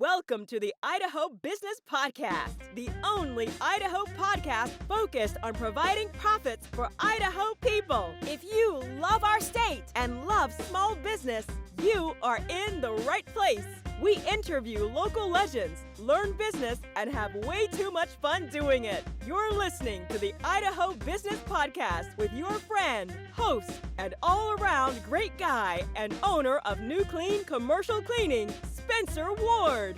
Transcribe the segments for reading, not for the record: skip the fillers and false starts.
Welcome to the Idaho Business Podcast, the only Idaho podcast focused on providing profits for Idaho people. If you love our state and love small business, you are in the right place. We interview local legends, learn business, and have way too much fun doing it. You're listening to the Idaho Business Podcast with your friend, host, and all-around great guy and owner of New Clean Commercial Cleaning, Spencer Ward.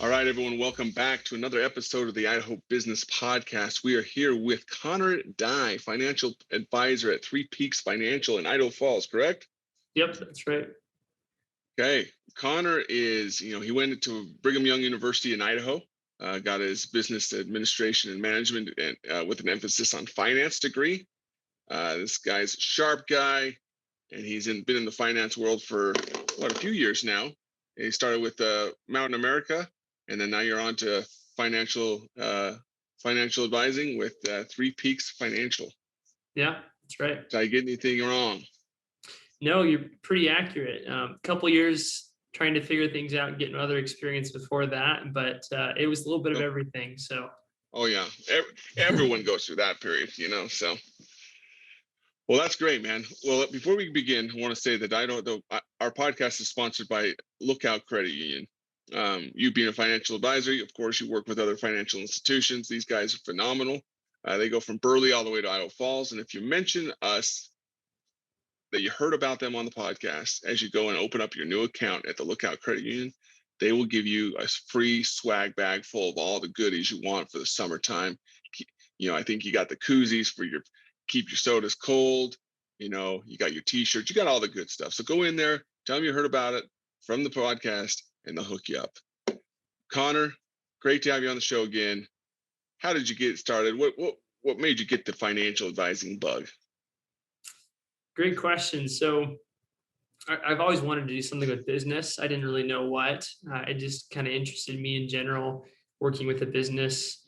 All right, everyone, welcome back to another episode of the Idaho Business Podcast. We are here with Connor Dye, financial advisor at Three Peaks Financial in Idaho Falls, correct? Yep, that's right. Okay, Connor is, he went into Brigham Young University in Idaho, got his business administration and management and with an emphasis on finance degree. This guy's a sharp guy, and he's been in the finance world for a few years now. He started with Mountain America, and then now you're on to financial advising with Three Peaks Financial. Yeah, that's right. Did I get anything wrong? No, you're pretty accurate. A couple years trying to figure things out and getting other experience before that, but it was a little bit of everything. So. Oh yeah, everyone goes through that period, so. Well, that's great, man. Well, before we begin, I want to say that our podcast is sponsored by Lookout Credit Union. You being a financial advisor, of course, you work with other financial institutions. These guys are phenomenal. They go from Burley all the way to Idaho Falls. And if you mention us, that you heard about them on the podcast, as you go and open up your new account at the Lookout Credit Union, they will give you a free swag bag full of all the goodies you want for the summertime. I think you got the koozies for keep your sodas cold. You got your t-shirts, you got all the good stuff. So go in there, tell them you heard about it from the podcast, and they'll hook you up. Connor, great to have you on the show again. How did you get started? What made you get the financial advising bug? Great question. So I've always wanted to do something with business. I didn't really know what. It just kind of interested me in general, working with a business,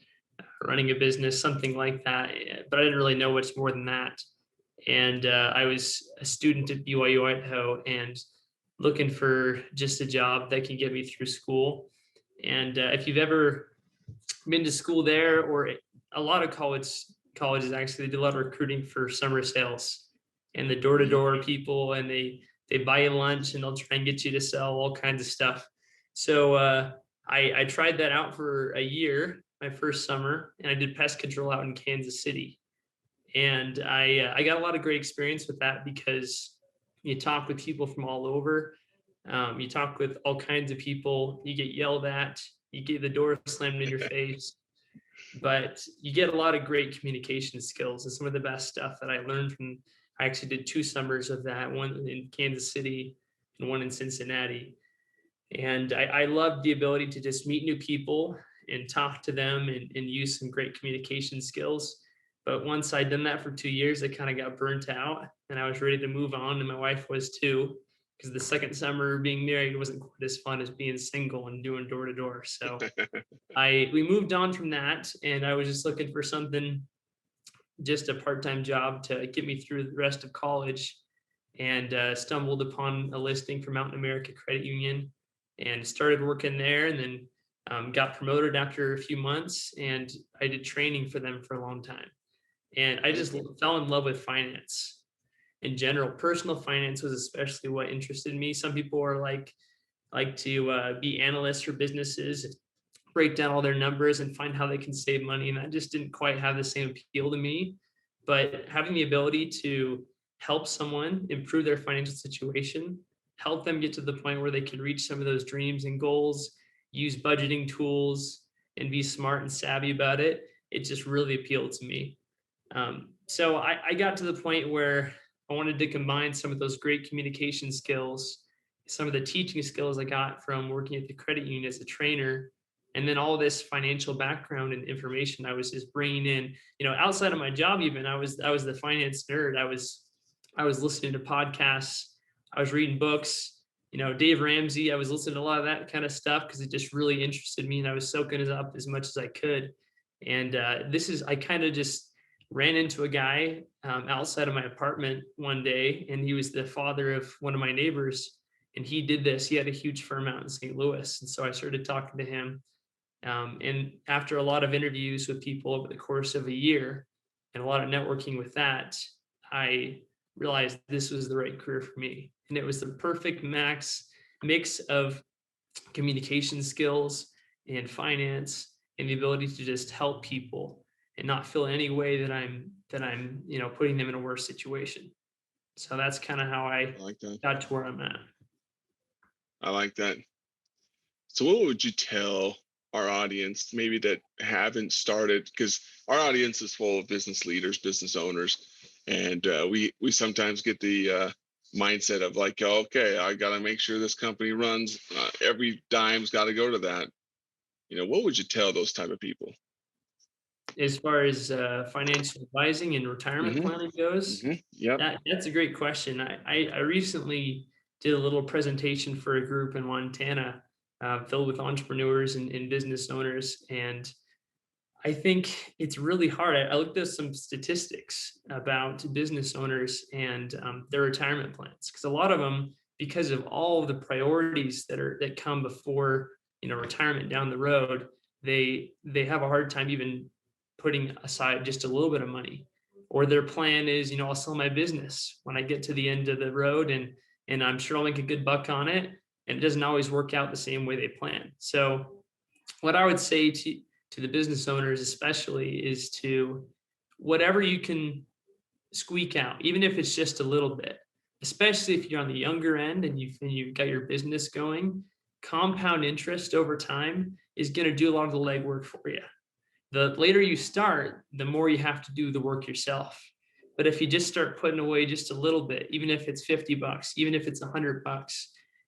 running a business, something like that. But I didn't really know much more than that. And I was a student at BYU Idaho and looking for just a job that can get me through school. And if you've ever been to school there, or a lot of colleges actually, they do a lot of recruiting for summer sales and the door-to-door people, and they buy you lunch and they'll try and get you to sell all kinds of stuff. So I tried that out for a year, my first summer, and I did pest control out in Kansas City. And I got a lot of great experience with that because you talk with people from all over. You talk with all kinds of people. You get yelled at. You get the door slammed in your face. But you get a lot of great communication skills, and some of the best stuff that I learned from. I actually did 2 summers of that, one in Kansas City and one in Cincinnati. And I loved the ability to just meet new people and talk to them and use some great communication skills. But once I'd done that for 2 years, I kind of got burnt out and I was ready to move on. And my wife was too, because the second summer being married wasn't quite as fun as being single and doing door to door. So we moved on from that, and I was just looking for something, just a part-time job to get me through the rest of college, and stumbled upon a listing for Mountain America Credit Union and started working there, and then got promoted after a few months, and I did training for them for a long time. And I just fell in love with finance in general. Personal finance was especially what interested me. Some people are like to be analysts for businesses, break down all their numbers and find how they can save money. And that just didn't quite have the same appeal to me. But having the ability to help someone improve their financial situation, help them get to the point where they can reach some of those dreams and goals, use budgeting tools, and be smart and savvy about it, it just really appealed to me. So I got to the point where I wanted to combine some of those great communication skills, some of the teaching skills I got from working at the credit union as a trainer, and then all this financial background and information I was just bringing in, outside of my job. Even I was the finance nerd. I was listening to podcasts. I was reading books, Dave Ramsey. I was listening to a lot of that kind of stuff because it just really interested me, and I was soaking it up as much as I could. And I kind of just ran into a guy outside of my apartment one day, and he was the father of one of my neighbors. And he did this. He had a huge firm out in St. Louis. And so I started talking to him. And after a lot of interviews with people over the course of a year and a lot of networking with that, I realized this was the right career for me. And it was the perfect mix of communication skills and finance and the ability to just help people and not feel any way that I'm putting them in a worse situation. So that's kind of how I I like that. got to where I'm at. I like that. So what would you tell our audience, maybe that haven't started? Because our audience is full of business leaders, business owners, and we sometimes get the mindset of like, oh, okay, I got to make sure this company runs. Every dime's got to go to that. What would you tell those type of people? As far as financial advising and retirement planning goes, Yep. that's a great question. I recently did a little presentation for a group in Montana filled with entrepreneurs and business owners. And I think it's really hard. I looked at some statistics about business owners and their retirement plans, because a lot of them, because of all of the priorities that come before retirement down the road, they have a hard time even putting aside just a little bit of money. Or their plan is, I'll sell my business when I get to the end of the road, and I'm sure I'll make a good buck on it. And it doesn't always work out the same way they plan. So what I would say to the business owners especially is to, whatever you can squeak out, even if it's just a little bit, especially if you're on the younger end and you've got your business going, compound interest over time is going to do a lot of the legwork for you. The later you start, the more you have to do the work yourself. But if you just start putting away just a little bit, even if it's $50, even if it's $100,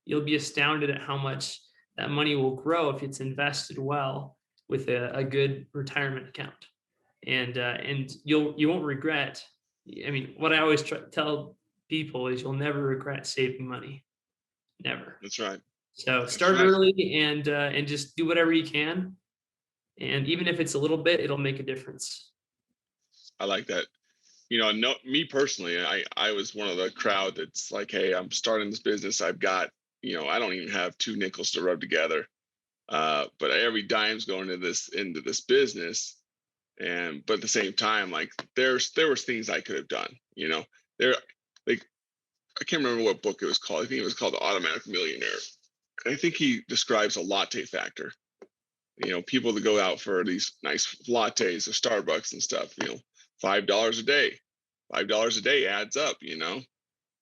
you'll be astounded at how much that money will grow if it's invested well with a good retirement account. And you won't regret. I mean, what I always tell people is you'll never regret saving money. Never. That's right. So start early and just do whatever you can. And even if it's a little bit, it'll make a difference. I like that. No, me personally, I was one of the crowd that's like, hey, I'm starting this business. I've got, I don't even have 2 nickels to rub together. But every dime's going into this business. But at the same time, like there was things I could have done, I can't remember what book it was called. I think it was called The Automatic Millionaire. And I think he describes a latte factor. People that go out for these nice lattes or Starbucks and stuff, $5 a day. $5 a day adds up,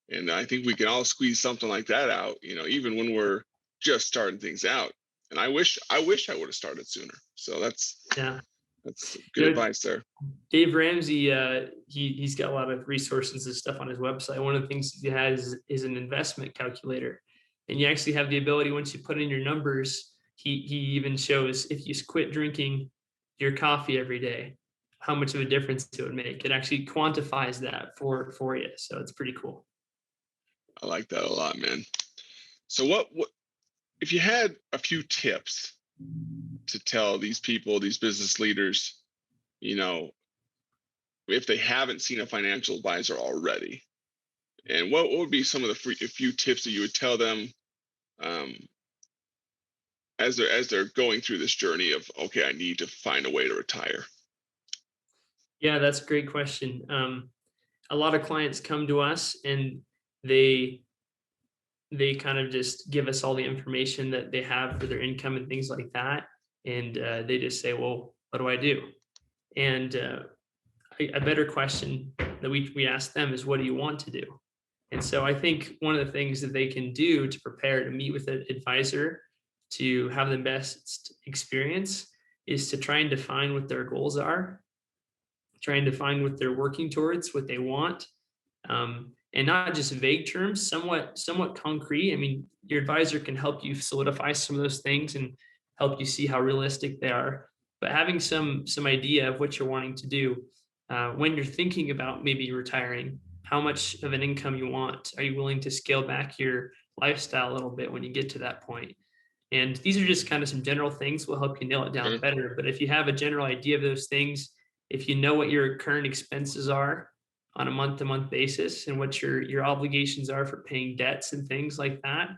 and I think we can all squeeze something like that out, even when we're just starting things out. And I wish I would have started sooner. So that's good advice there. Dave Ramsey, he's got a lot of resources and stuff on his website. One of the things he has is an investment calculator, and you actually have the ability, once you put in your numbers, he even shows if you quit drinking your coffee every day, how much of a difference it would make. It actually quantifies that for you. So it's pretty cool. I like that a lot, man. So what if you had a few tips to tell these people, these business leaders, if they haven't seen a financial advisor already, and what would be some of the few tips that you would tell them as they're going through this journey of, okay, I need to find a way to retire? Yeah, that's a great question. A lot of clients come to us and they kind of just give us all the information that they have for their income and things like that. And they just say, well, what do I do? And a better question that we ask them is, what do you want to do? And so I think one of the things that they can do to prepare to meet with an advisor to have the best experience is to try and define what their goals are, try and define what they're working towards, what they want. And not just vague terms, somewhat concrete. I mean, your advisor can help you solidify some of those things and help you see how realistic they are. But having some idea of what you're wanting to do when you're thinking about maybe retiring, how much of an income you want. Are you willing to scale back your lifestyle a little bit when you get to that point? And these are just kind of some general things will help you nail it down better. But if you have a general idea of those things, if you know what your current expenses are on a month-to-month basis and what your obligations are for paying debts and things like that,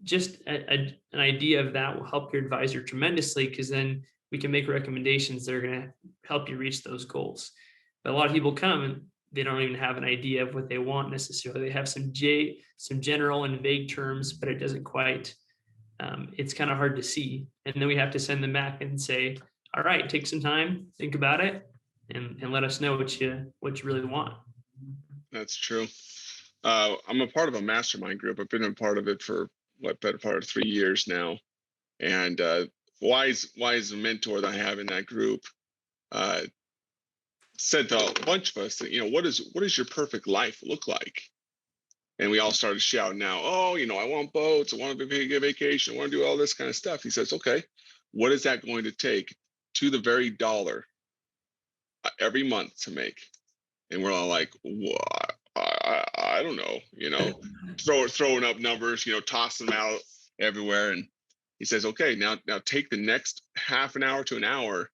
just an idea of that will help your advisor tremendously, because then we can make recommendations that are going to help you reach those goals. But a lot of people come and they don't even have an idea of what they want necessarily. They have some general and vague terms, but it doesn't quite. It's kind of hard to see, and then we have to send them back and say, "All right, take some time, think about it, and let us know what you really want." That's true. I'm a part of a mastermind group. I've been a part of it for better part of 3 years now. And wise mentor that I have in that group said to a bunch of us that, what does your perfect life look like? And we all started shouting out, oh, I want boats, I want to get a vacation, I want to do all this kind of stuff. He says, okay, what is that going to take to the very dollar every month to make? And we're all like, what? I don't know, throwing up numbers, tossing them out everywhere. And he says, okay, now take the next half an hour to an hour,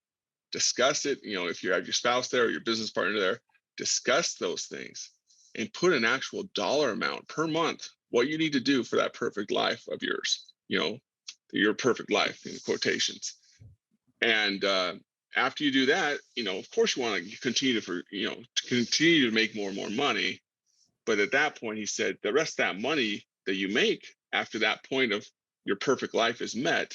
discuss it. If you have your spouse there or your business partner there, discuss those things and put an actual dollar amount per month, what you need to do for that perfect life of yours, your perfect life in quotations. And after you do that, of course you want to continue to make more and more money. But at that point, he said, the rest of that money that you make after that point of your perfect life is met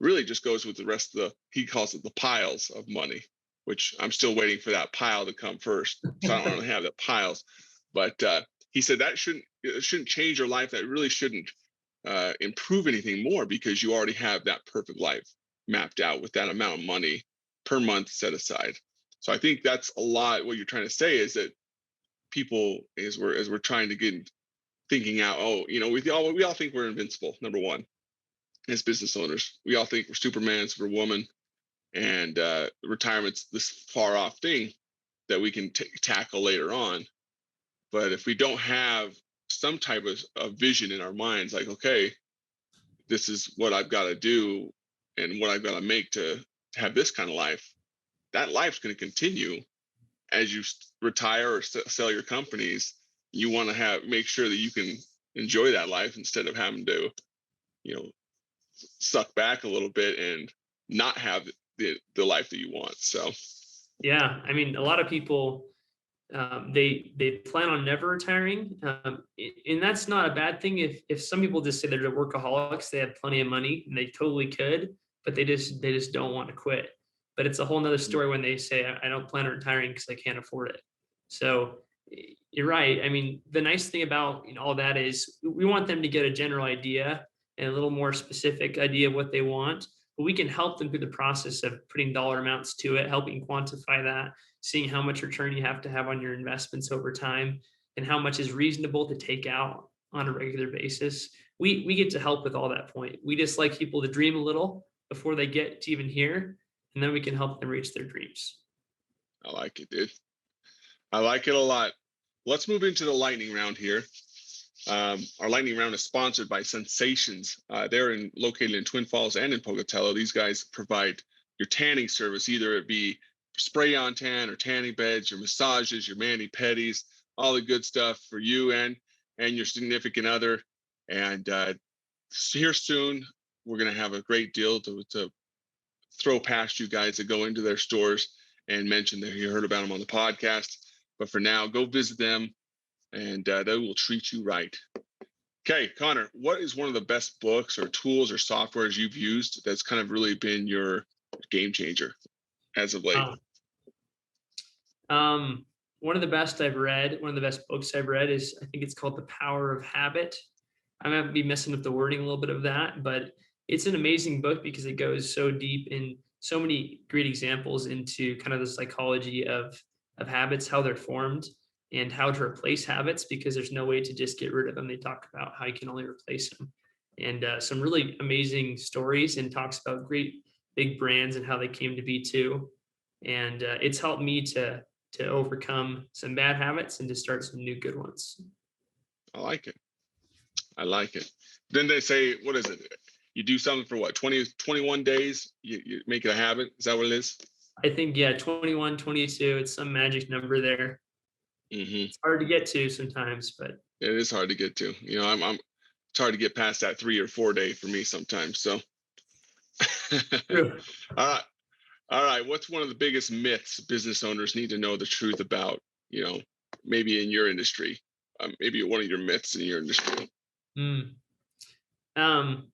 really just goes with the rest of he calls it the piles of money, which I'm still waiting for that pile to come first. So I don't really have the piles. But he said that shouldn't change your life. That really shouldn't improve anything more, because you already have that perfect life mapped out with that amount of money per month set aside. So I think that's a lot. What you're trying to say is that people, as we're trying to get thinking out, we all think we're invincible. Number one, as business owners, we all think we're Superman, Superwoman, and retirement's this far off thing that we can tackle later on. But if we don't have some type of vision in our minds, like, okay, this is what I've got to do and what I've got to make to have this kind of life, that life's going to continue as you retire or sell your companies. You want to make sure that you can enjoy that life instead of having to, suck back a little bit and not have the life that you want. So, yeah, I mean, a lot of people, they plan on never retiring, and that's not a bad thing. If some people just say they're workaholics, they have plenty of money and they totally could, but they just don't want to quit. But it's a whole nother story when they say, I don't plan on retiring because I can't afford it. So you're right. I mean, the nice thing about all that is we want them to get a general idea and a little more specific idea of what they want, but we can help them through the process of putting dollar amounts to it, helping quantify that, seeing how much return you have to have on your investments over time, and how much is reasonable to take out on a regular basis. We get to help with all that point. We just like people to dream a little before they get to even here, and then we can help them reach their dreams. I like it, dude. I like it a lot. Let's move into the lightning round here. Our lightning round is sponsored by Sensations. They're located in Twin Falls and in Pocatello. These guys provide your tanning service, either it be spray-on tan or tanning beds, your massages, your mani-pedis, all the good stuff for you and your significant other. And here soon, we're going to have a great deal to throw past you guys to go into their stores and mention that you heard about them on the podcast. But for now, go visit them, and they will treat you right. Okay, Connor, what is one of the best books or tools or softwares you've used that's kind of really been your game changer as of late? One of the best I've read, one of the best books I've read is, I think it's called The Power of Habit. I might be messing up the wording a little bit of that, but it's an amazing book because it goes so deep in so many great examples into kind of the psychology of habits, how they're formed, and how to replace habits, because there's no way to just get rid of them. They talk about how you can only replace them, and some really amazing stories, and talks about great big brands and how they came to be too. And it's helped me to overcome some bad habits and to start some new good ones. I like it. Then they say, what is it? You do something for what, 21 days, you make it a habit? Is that what it is? I think, yeah, 21, 22, it's some magic number there. Hmm. It's hard to get to sometimes, but It is hard to get to. I'm it's hard to get past that 3 or 4 day for me sometimes. So, true. all right, all right. What's one of the biggest myths business owners need to know the truth about? You know, maybe in your industry, maybe one of your myths in your industry. Mm. Um,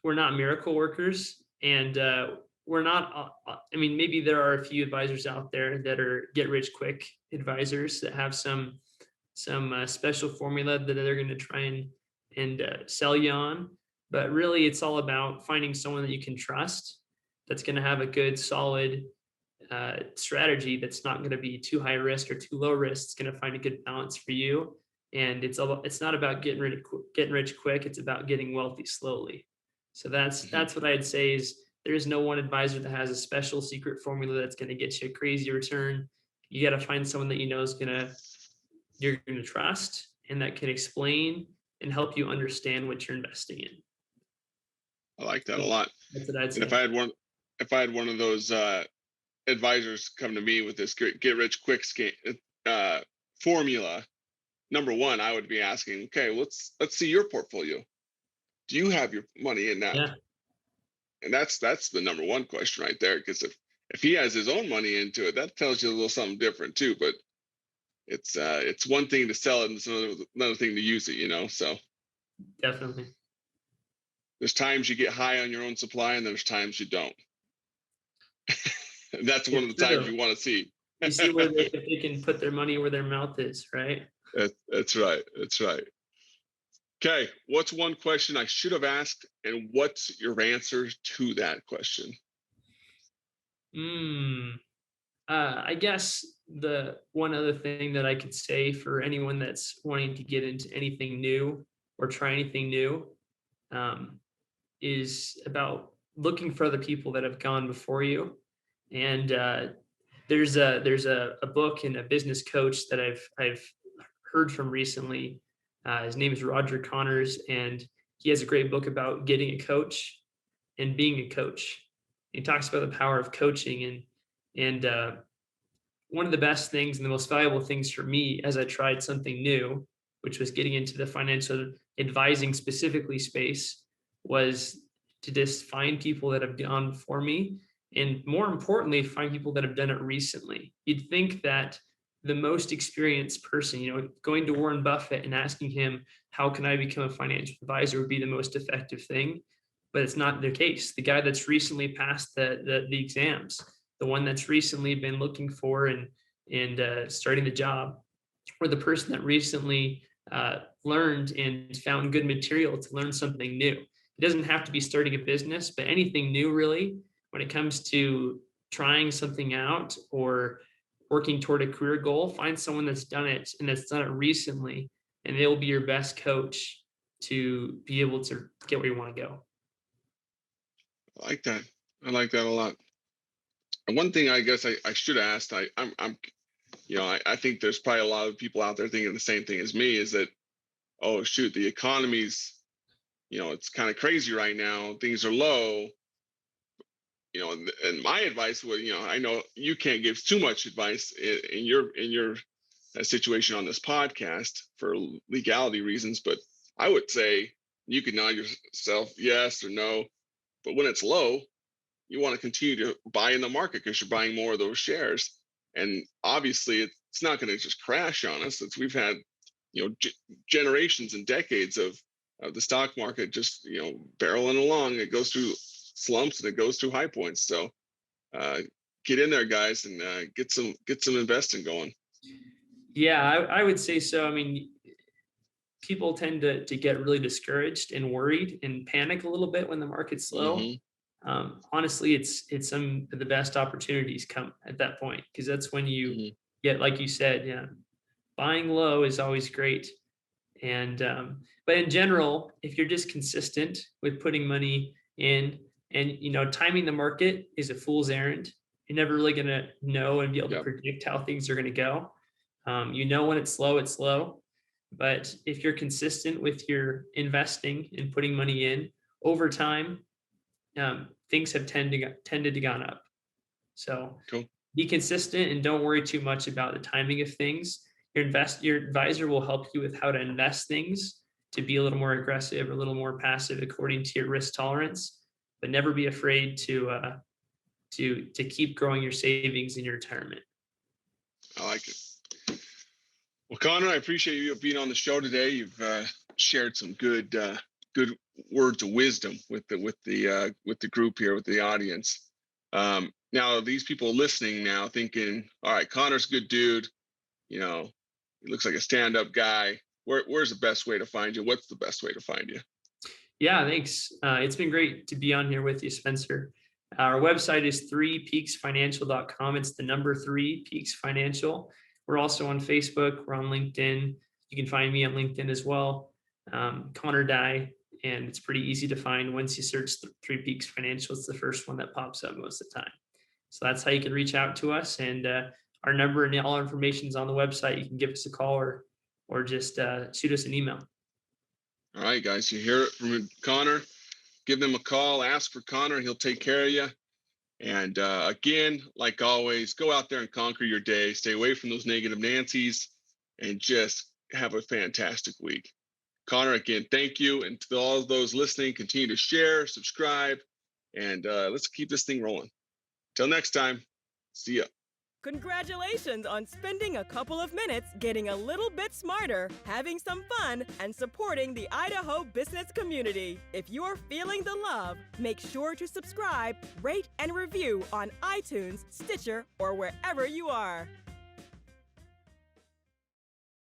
we're not miracle workers, and we're not. I mean, maybe there are a few advisors out there that are get rich quick advisors that have some special formula that they're going to try and sell you on. But really, it's all about finding someone that you can trust that's going to have a good, solid strategy that's not going to be too high risk or too low risk. It's going to find a good balance for you. And it's not about getting rich quick. It's about getting wealthy slowly. So Hmm. that's what I'd say is there is no one advisor that has a special secret formula that's going to get you a crazy return. You got to find someone that you know is you're going to trust and that can explain and help you understand what you're investing in. I like that a So lot. that's what I'd And say. if I had one of those advisors come to me with this get rich quick uh, formula, number one, I would be asking, okay, let's see your portfolio. Do you have your money in that? Yeah, And that's the number one question right there. Because if he has his own money into it, that tells you a little something different too. But it's one thing to sell it, and it's another thing to use it. So definitely. there's times you get high on your own supply, and there's times you don't. And that's one of It's the times true. you want to see. You see where if they can put their money where their mouth is, right? That's right. That's right. Okay, what's one question I should have asked, and what's your answer to that question? Mm. I guess the one other thing that I could say for anyone that's wanting to get into anything new or try anything new um, is about looking for other people that have gone before you. And there's a book and a business coach that I've heard from recently. His name is Roger Connors, and he has a great book about getting a coach and being a coach. He talks about the power of coaching and one of the best things and the most valuable things for me as I tried something new, which was getting into the financial advising specifically space, was to just find people that have gone before me. And more importantly, find people that have done it recently. You'd think that the most experienced person, going to Warren Buffett and asking him, how can I become a financial advisor would be the most effective thing. But it's not the case. The guy that's recently passed the exams, the one that's recently been looking for and starting the job, or the person that recently learned and found good material to learn something new. It doesn't have to be starting a business, but anything new really, when it comes to trying something out or working toward a career goal, find someone that's done it and that's done it recently, and they'll be your best coach to be able to get where you want to go. I like that. I like that a lot. And one thing I guess I should have asked, I'm I think there's probably a lot of people out there thinking the same thing as me, is that, oh shoot, the economy's, it's kind of crazy right now. Things are low. And my advice would, I know you can't give too much advice in your situation on this podcast for legality reasons, but I would say you could nod yourself yes or no. But when it's low, you want to continue to buy in the market because you're buying more of those shares. And obviously, it's not going to just crash on us. We've had, generations and decades of the stock market just, barreling along. It goes through slumps and it goes through high points. So uh, get in there, guys, and get some investing going. Yeah, I would say so. I mean, people tend to get really discouraged and worried and panic a little bit when the market's slow. Hmm. Honestly, it's some of the best opportunities come at that point because that's when you Hmm. get, like you said, yeah, buying low is always great. And but in general, if you're just consistent with putting money in and timing the market is a fool's errand. You're never really gonna know and be able to Yep. predict how things are gonna go. When it's slow. But if you're consistent with your investing and putting money in over time, things have tended to gone up. So Cool. be consistent and don't worry too much about the timing of things. Your advisor will help you with how to invest things to be a little more aggressive, a little more passive according to your risk tolerance. But never be afraid to keep growing your savings in your retirement. I like it. Well, Connor, I appreciate you being on the show today. You've shared some good words of wisdom with the group here, with the audience. Now, these people listening now thinking, all right, Connor's a good dude. You know, he looks like a stand-up guy. Where's the best way to find you? What's the best way to find you? Yeah, thanks. It's been great to be on here with you, Spencer. Our website is 3peaksfinancial.com. It's the number 3 Peaks Financial. We're also on Facebook. We're on LinkedIn. You can find me on LinkedIn as well, Connor Dye, and it's pretty easy to find. Once you search 3 Peaks Financial, it's the first one that pops up most of the time. So that's how you can reach out to us. And our number and all our information is on the website. You can give us a call or just shoot us an email. All right, guys, you hear it from Connor. Give them a call, ask for Connor, he'll take care of you. And again, like always, go out there and conquer your day. Stay away from those negative Nancys and just have a fantastic week. Connor, again, thank you. And to all those listening, continue to share, subscribe, and let's keep this thing rolling. Till next time, see ya. Congratulations on spending a couple of minutes getting a little bit smarter, having some fun, and supporting the Idaho business community. If you're feeling the love, make sure to subscribe, rate, and review on iTunes, Stitcher, or wherever you are.